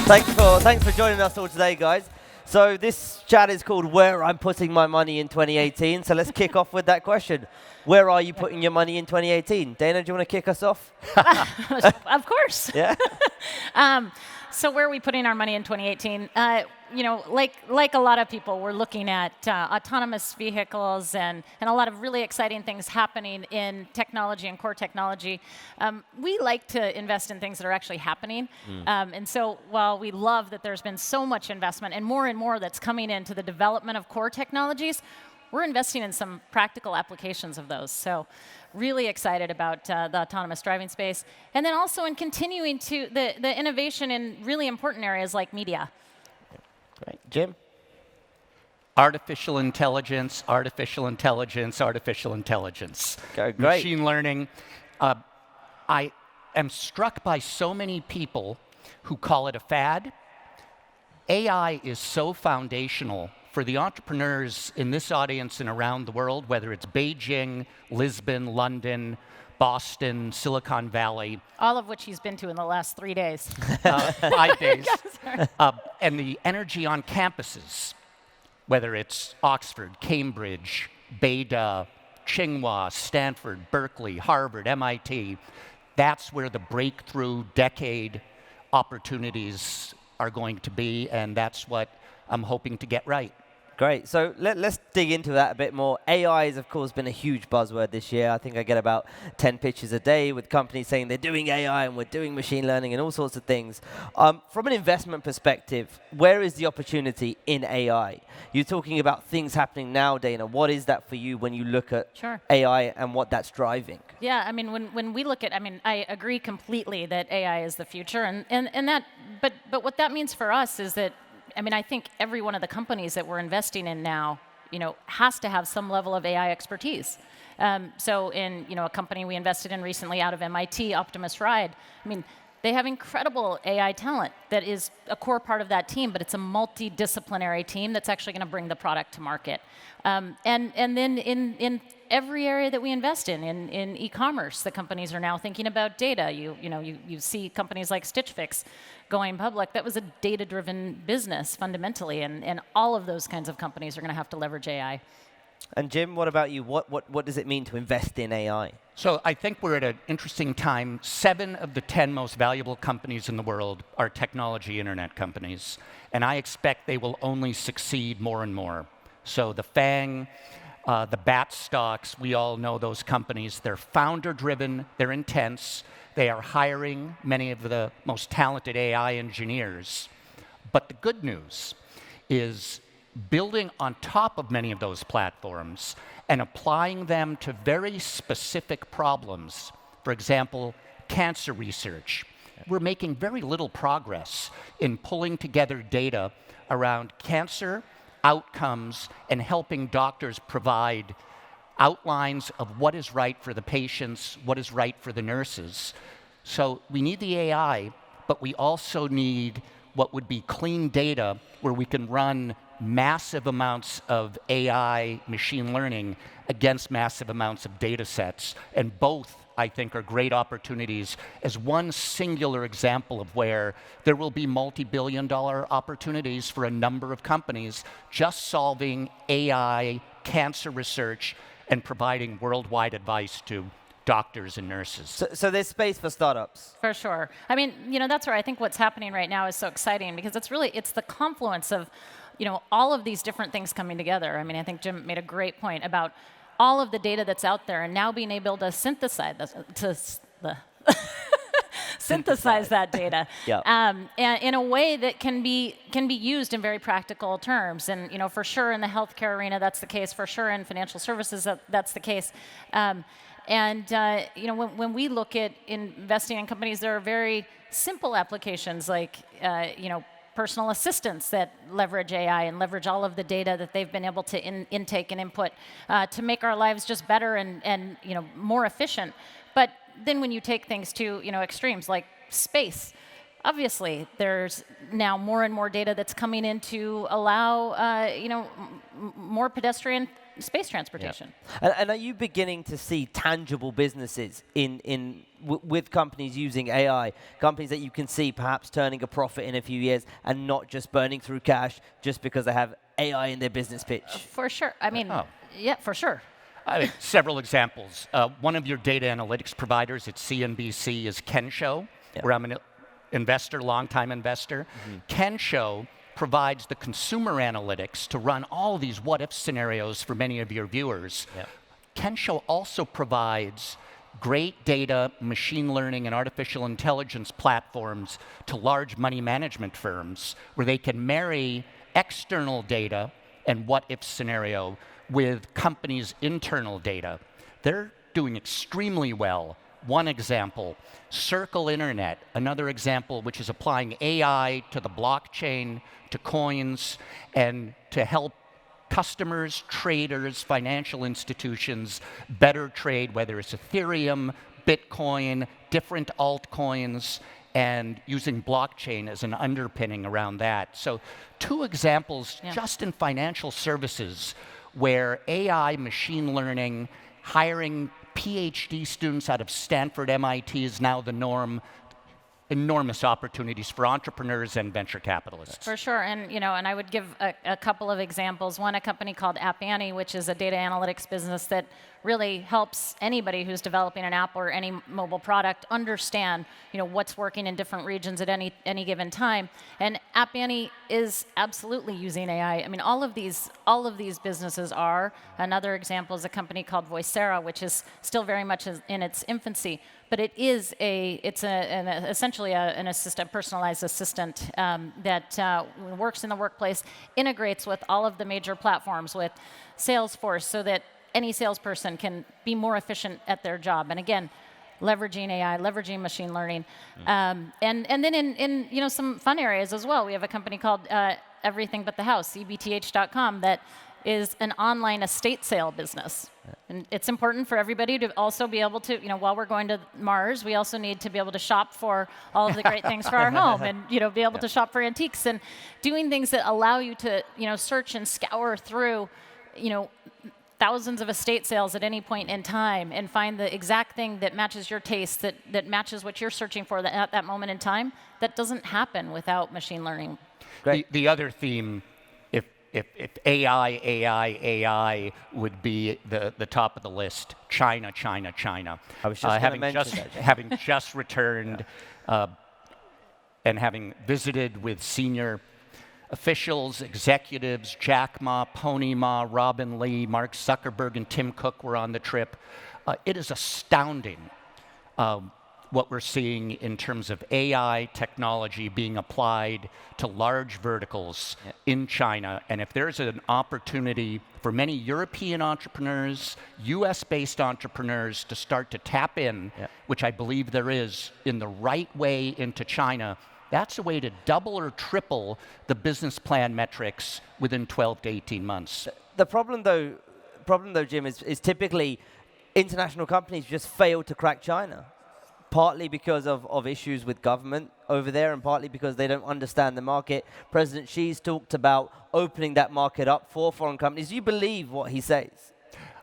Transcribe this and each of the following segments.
Thanks for joining us all today, guys. So this chat is called Where I'm Putting My Money in 2018. So let's kick off with that question. Where are you putting your money in 2018? Dana, do you want to kick us off? Of course. Yeah. So where are we putting our money in 2018? Like a lot of people, we're looking at autonomous vehicles and a lot of really exciting things happening in technology and core technology. We like to invest in things that are actually happening. And so while we love that there's been so much investment and more that's coming into the development of core technologies, we're investing in some practical applications of those. So really excited about the autonomous driving space. And then also in continuing to the innovation in really important areas like media. Great. Jim? Artificial intelligence, artificial intelligence, artificial intelligence. Okay, great. Machine learning. I am struck by so many people who call it a fad. AI is so foundational for the entrepreneurs in this audience and around the world, whether it's Beijing, Lisbon, London, Boston, Silicon Valley. All of which he's been to in the last 3 days. 5 days. And the energy on campuses, whether it's Oxford, Cambridge, Beta, Tsinghua, Stanford, Berkeley, Harvard, MIT, that's where the breakthrough decade opportunities are going to be, and that's what I'm hoping to get right. Great. So let's dig into that a bit more. AI has, of course, been a huge buzzword this year. I think I get about 10 pitches a day with companies saying they're doing AI and we're doing machine learning and all sorts of things. From an investment perspective, where is the opportunity in AI? You're talking about things happening now, Dana. What is that for you when you look at AI and what that's driving? Yeah, I mean, when we look at, I agree completely that AI is the future, and that, but what that means for us is that, I think every one of the companies that we're investing in now, has to have some level of AI expertise. So in, a company we invested in recently out of MIT, Optimus Ride, they have incredible AI talent that is a core part of that team, but it's a multidisciplinary team that's actually going to bring the product to market. And then in every area that we invest in e-commerce, the companies are now thinking about data. You see companies like Stitch Fix going public. That was a data-driven business fundamentally, and all of those kinds of companies are going to have to leverage AI. And Jim, what about you? What does it mean to invest in AI? So I think we're at an interesting time. 7 of the 10 most valuable companies in the world are technology internet companies, and I expect they will only succeed more and more. So the FANG, the BAT stocks, we all know those companies. They're founder-driven, they're intense, they are hiring many of the most talented AI engineers. But the good news is building on top of many of those platforms and applying them to very specific problems. For example, cancer research. We're making very little progress in pulling together data around cancer outcomes and helping doctors provide outlines of what is right for the patients, what is right for the nurses. So we need the AI, but we also need what would be clean data where we can run massive amounts of AI machine learning against massive amounts of data sets. And both, I think, are great opportunities as one singular example of where there will be multi-billion-dollar opportunities for a number of companies just solving AI cancer research and providing worldwide advice to doctors and nurses. So there's space for startups. For sure. That's where I think what's happening right now is so exciting because it's the confluence of, all of these different things coming together. I think Jim made a great point about all of the data that's out there and now being able to synthesize synthesize that data in a way that can be used in very practical terms. And for sure in the healthcare arena that's the case. For sure in financial services that's the case. When we look at investing in companies, there are very simple applications like personal assistants that leverage AI and leverage all of the data that they've been able to intake and input to make our lives just better and more efficient. But then when you take things to extremes like space, obviously there's now more and more data that's coming in to allow more pedestrian space transportation. Yeah. And are you beginning to see tangible businesses in with companies using AI, companies that you can see perhaps turning a profit in a few years and not just burning through cash just because they have AI in their business pitch? For sure. I mean, yeah, for sure. I think several examples. One of your data analytics providers at CNBC is Kensho, where I'm an investor, longtime investor. Kensho provides the consumer analytics to run all these what-if scenarios for many of your viewers. Kensho also provides great data, machine learning, and artificial intelligence platforms to large money management firms where they can marry external data and what-if scenario with companies' internal data. They're doing extremely well. One example, Circle Internet, another example which is applying AI to the blockchain, to coins, and to help customers, traders, financial institutions better trade, whether it's Ethereum, Bitcoin, different altcoins, and using blockchain as an underpinning around that. So 2 examples just in financial services where AI, machine learning, hiring PhD students out of Stanford, MIT is now the norm. Enormous opportunities for entrepreneurs and venture capitalists. For sure, and and I would give a couple of examples. One, a company called App Annie, which is a data analytics business that really helps anybody who's developing an app or any mobile product understand, what's working in different regions at any given time. And App Annie is absolutely using AI. I mean, all of these businesses are. Another example is a company called Voicera, which is still very much in its infancy. But it's essentially an assistant, personalized assistant that works in the workplace, integrates with all of the major platforms, with Salesforce, so that any salesperson can be more efficient at their job. And again, leveraging AI, leveraging machine learning, and then in some fun areas as well. We have a company called Everything But the House, ebth.com, that is an online estate sale business. And it's important for everybody to also be able to, while we're going to Mars, we also need to be able to shop for all of the great things for our home and, be able to shop for antiques and doing things that allow you to, search and scour through, thousands of estate sales at any point in time and find the exact thing that matches your taste, that matches what you're searching for at that moment in time. That doesn't happen without machine learning. The other theme, if AI would be the top of the list, China. I was just going to mention that. Having just returned and having visited with senior officials, executives, Jack Ma, Pony Ma, Robin Lee, Mark Zuckerberg, and Tim Cook were on the trip. It is astounding what we're seeing in terms of AI technology being applied to large verticals in China. And if there's an opportunity for many European entrepreneurs, US-based entrepreneurs to start to tap in, which I believe there is, in the right way into China, that's a way to double or triple the business plan metrics within 12 to 18 months. The problem though, Jim, is typically international companies just fail to crack China. Partly because of issues with government over there, and partly because they don't understand the market. President Xi's talked about opening that market up for foreign companies. Do you believe what he says?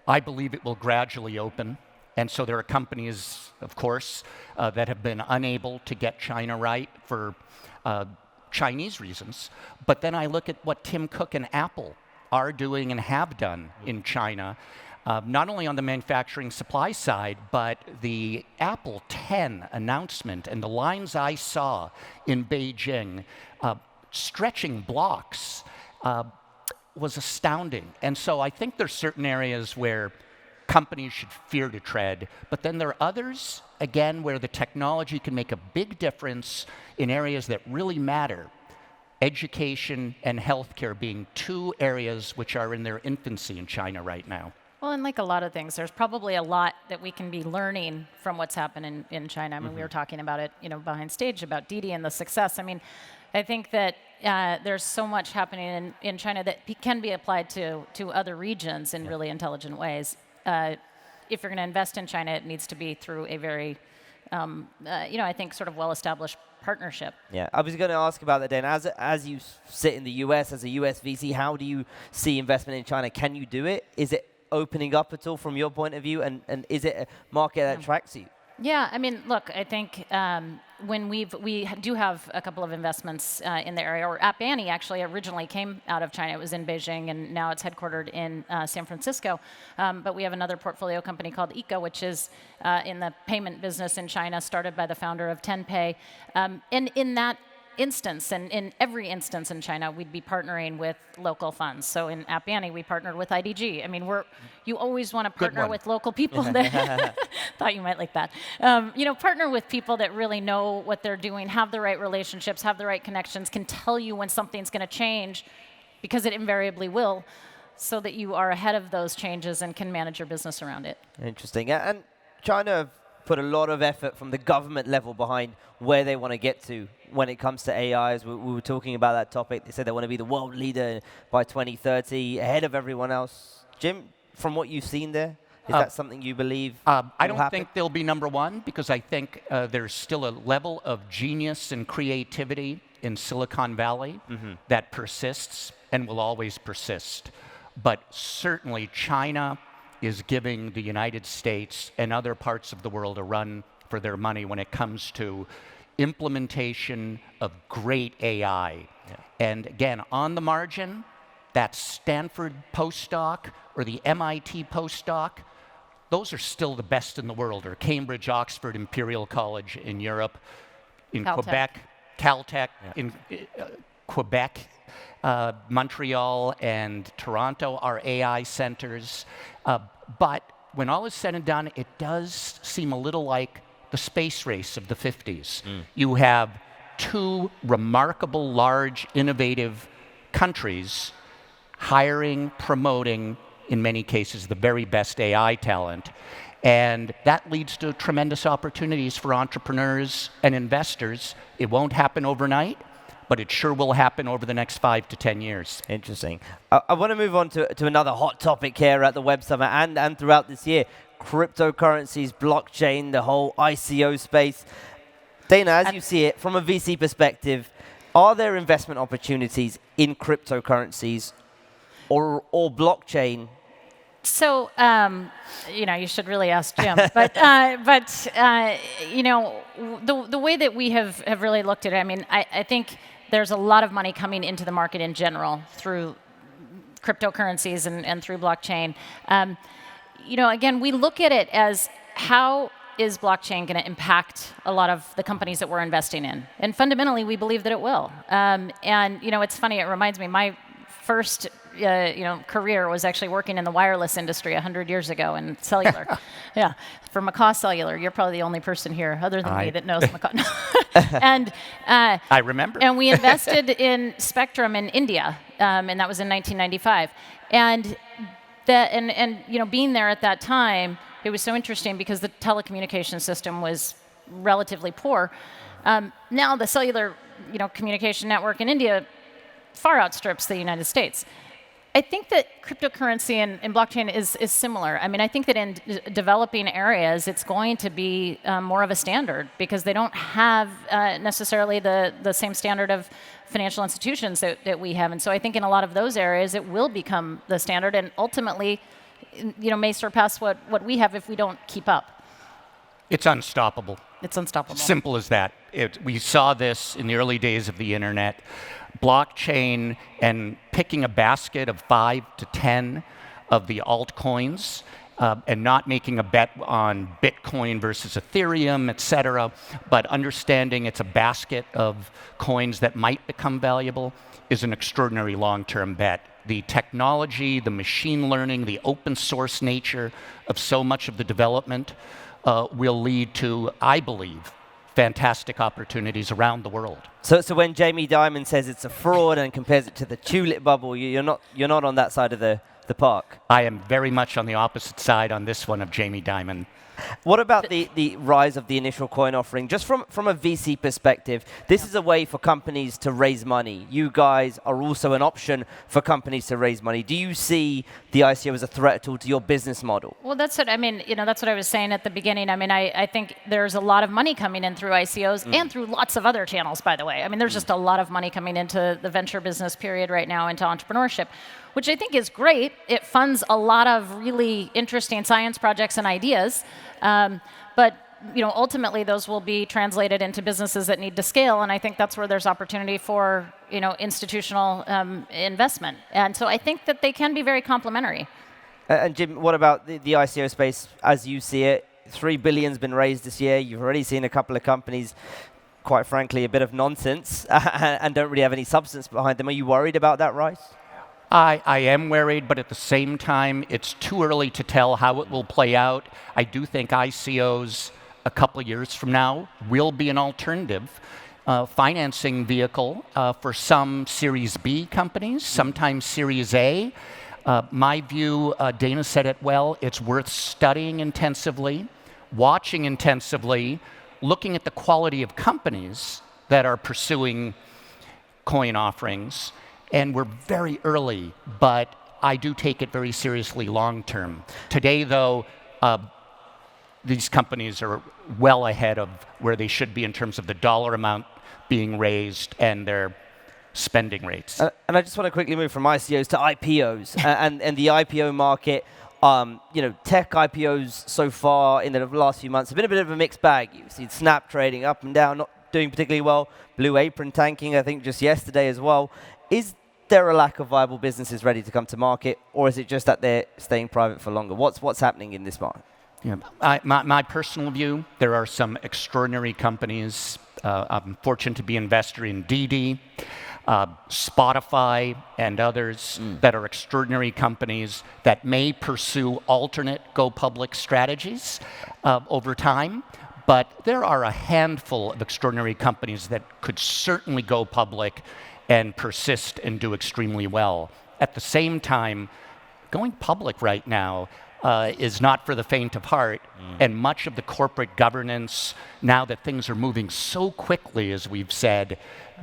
I believe it will gradually open. And so there are companies, of course, that have been unable to get China right for Chinese reasons. But then I look at what Tim Cook and Apple are doing and have done in China. Not only on the manufacturing supply side, but the Apple 10 announcement and the lines I saw in Beijing, stretching blocks, was astounding. And so I think there's certain areas where companies should fear to tread, but then there are others, again, where the technology can make a big difference in areas that really matter. Education and healthcare being 2 areas which are in their infancy in China right now. Well, and like a lot of things, there's probably a lot that we can be learning from what's happened in China. I mean, we were talking about it, behind stage about Didi and the success. I mean, I think that there's so much happening in China that can be applied to other regions in really intelligent ways. If you're going to invest in China, it needs to be through a very, I think, sort of well-established partnership. Yeah, I was going to ask about that, Dan. As you sit in the US, as a US VC, how do you see investment in China? Can you do it? Is it opening up at all from your point of view, and is it a market that attracts you? Yeah, I mean, look, I think when we do have a couple of investments in the area, or App Annie actually originally came out of China. It was in Beijing, and now it's headquartered in San Francisco. But we have another portfolio company called Eco, which is in the payment business in China, started by the founder of Tenpay. And in that instance, and in every instance in China, we'd be partnering with local funds. So in App Annie, we partnered with IDG. I mean, you always want to partner with local people. That thought you might like that. Partner with people that really know what they're doing, have the right relationships, have the right connections, can tell you when something's going to change, because it invariably will, so that you are ahead of those changes and can manage your business around it. Interesting. And China put a lot of effort from the government level behind where they want to get to when it comes to AI. As we were talking about that topic, they said they want to be the world leader by 2030, ahead of everyone else. Jim, from what you've seen there, is that something you believe I don't think they'll be number one, because I think there's still a level of genius and creativity in Silicon Valley that persists and will always persist. But certainly China is giving the United States and other parts of the world a run for their money when it comes to implementation of great AI. Yeah. And again, on the margin, that Stanford postdoc or the MIT postdoc, those are still the best in the world, or Cambridge, Oxford, Imperial College in Europe, in Caltech. Quebec, Caltech, in Quebec, Montreal and Toronto are AI centers. But when all is said and done, it does seem a little like the space race of the 50s. You have two remarkable, large, innovative countries hiring, promoting, in many cases, the very best AI talent. And that leads to tremendous opportunities for entrepreneurs and investors. It won't happen overnight, but it sure will happen over the next 5 to 10 years. Interesting. I want to move on to another hot topic here at the Web Summit and throughout this year, cryptocurrencies, blockchain, the whole ICO space. Dana, as you see it, from a VC perspective, are there investment opportunities in cryptocurrencies or blockchain? So, you should really ask Jim. But the way that we have really looked at it, I mean, I think there's a lot of money coming into the market in general through cryptocurrencies and through blockchain. Again, we look at it as how is blockchain going to impact a lot of the companies that we're investing in? And fundamentally, we believe that it will. It's funny, it reminds me, my first career was actually working in the wireless industry 100 years ago in cellular. Yeah, for McCaw Cellular. You're probably the only person here other than me that knows McCaw. And I remember. And we invested in Spectrum in India, and that was in 1995. And being there at that time, it was so interesting because the telecommunication system was relatively poor. Now the cellular communication network in India far outstrips the United States. I think that cryptocurrency and blockchain is similar. I mean, I think that in developing areas, it's going to be more of a standard because they don't have necessarily the same standard of financial institutions that we have. And so I think in a lot of those areas, it will become the standard and ultimately, may surpass what we have if we don't keep up. It's unstoppable. It's unstoppable. Simple as that. We saw this in the early days of the internet. Blockchain and picking a basket of 5 to 10 of the altcoins and not making a bet on Bitcoin versus Ethereum, et cetera, but understanding it's a basket of coins that might become valuable is an extraordinary long-term bet. The technology, the machine learning, the open source nature of so much of the development will lead to, I believe, fantastic opportunities around the world. So when Jamie Dimon says it's a fraud and compares it to the tulip bubble, you're not on that side of the park. I am very much on the opposite side on this one of Jamie Dimon. What about the rise of the initial coin offering? Just from a VC perspective, this is a way for companies to raise money. You guys are also an option for companies to raise money. Do you see the ICO as a threat at all to your business model? Well, that's what I mean. That's what I was saying at the beginning. I mean, I think there's a lot of money coming in through ICOs and through lots of other channels, by the way. I mean, there's just a lot of money coming into the venture business period right now, into entrepreneurship, which I think is great. It funds a lot of really interesting science projects and ideas. But ultimately those will be translated into businesses that need to scale, and I think that's where there's opportunity for institutional investment. And so I think that they can be very complementary. And Jim, what about the ICO space as you see it? $3 billion's been raised this year. You've already seen a couple of companies, quite frankly, a bit of nonsense and don't really have any substance behind them. Are you worried about that rise? I am worried, but at the same time, it's too early to tell how it will play out. I do think ICOs a couple of years from now will be an alternative financing vehicle for some Series B companies, sometimes Series A. My view, Dana said it well, it's worth studying intensively, watching intensively, looking at the quality of companies that are pursuing coin offerings. And we're very early, but I do take it very seriously long term. Today, though, these companies are well ahead of where they should be in terms of the dollar amount being raised and their spending rates. And I just want to quickly move from ICOs to IPOs and the IPO market. Tech IPOs so far in the last few months have been a bit of a mixed bag. You've seen Snap trading up and down, not doing particularly well. Blue Apron tanking, I think, just yesterday as well. Is there a lack of viable businesses ready to come to market, or is it just that they're staying private for longer? What's happening in this market? Yeah, my personal view, there are some extraordinary companies. I'm fortunate to be an investor in DD, Spotify, and others that are extraordinary companies that may pursue alternate go-public strategies over time. But there are a handful of extraordinary companies that could certainly go public and persist and do extremely well. At the same time, going public right now is not for the faint of heart, and much of the corporate governance, now that things are moving so quickly, as we've said,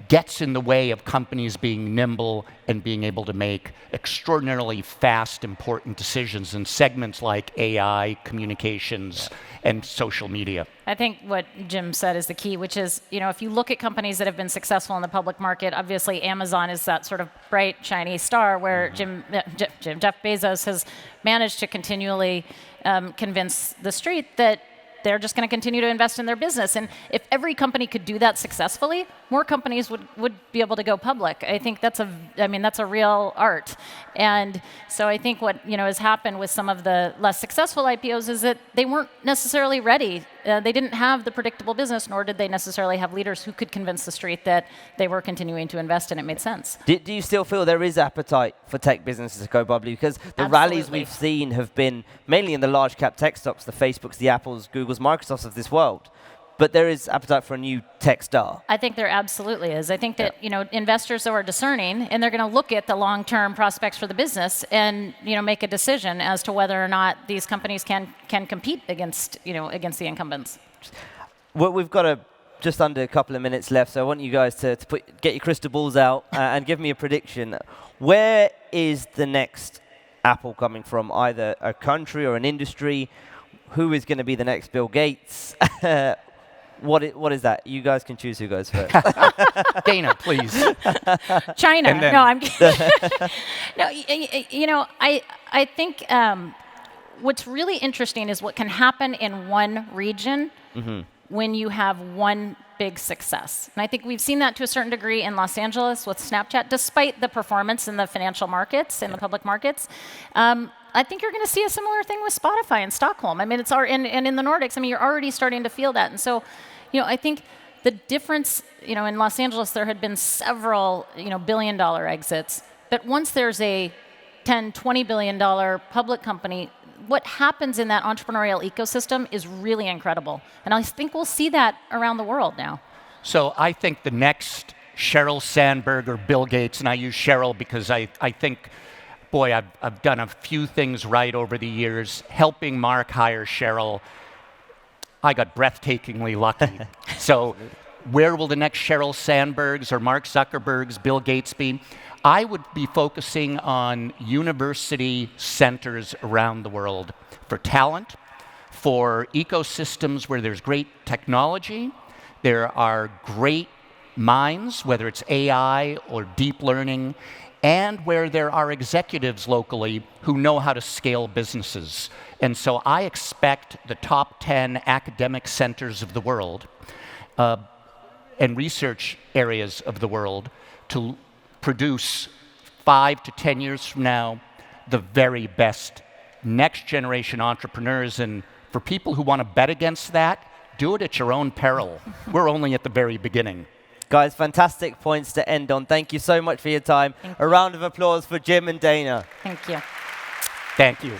gets in the way of companies being nimble and being able to make extraordinarily fast, important decisions in segments like AI, communications, and social media. I think what Jim said is the key, which is, if you look at companies that have been successful in the public market, obviously Amazon is that sort of bright, shiny star where Jeff Bezos has managed to continually convince the street that they're just going to continue to invest in their business. And if every company could do that successfully, more companies would be able to go public. I think that's a real art. And so I think what has happened with some of the less successful IPOs is that they weren't necessarily ready. They didn't have the predictable business, nor did they necessarily have leaders who could convince the street that they were continuing to invest, and it made sense. Do you still feel there is appetite for tech businesses to go public? Because the rallies we've seen have been mainly in the large cap tech stocks, the Facebooks, the Apples, Googles, Microsofts of this world. But there is appetite for a new tech star. I think there absolutely is. I think that investors are discerning, and they're going to look at the long-term prospects for the business and make a decision as to whether or not these companies can compete against the incumbents. Well, we've got just under a couple of minutes left, so I want you guys to get your crystal balls out and give me a prediction. Where is the next Apple coming from? Either a country or an industry? Who is going to be the next Bill Gates? What is that? You guys can choose who goes first. Dana, please. China. No, I'm kidding. No, I think what's really interesting is what can happen in one region when you have one big success. And I think we've seen that to a certain degree in Los Angeles with Snapchat, despite the performance in the financial markets, in the public markets. I think you're going to see a similar thing with Spotify in Stockholm. I mean, and in the Nordics, you're already starting to feel that. And so, I think the difference, in Los Angeles, there had been several, billion-dollar exits. But once there's a $10, $20 billion public company, what happens in that entrepreneurial ecosystem is really incredible. And I think we'll see that around the world now. So I think the next Sheryl Sandberg or Bill Gates, and I use Sheryl because I think, boy, I've done a few things right over the years. Helping Mark hire Sheryl, I got breathtakingly lucky. So where will the next Sheryl Sandbergs or Mark Zuckerbergs, Bill Gates be? I would be focusing on university centers around the world for talent, for ecosystems where there's great technology, there are great minds, whether it's AI or deep learning, and where there are executives locally who know how to scale businesses. And so I expect the top 10 academic centers of the world and research areas of the world to produce 5 to 10 years from now the very best next generation entrepreneurs. And for people who want to bet against that, do it at your own peril. We're only at the very beginning. Guys, fantastic points to end on. Thank you so much for your time. A round of applause for Jim and Dana. Thank you. Thank you.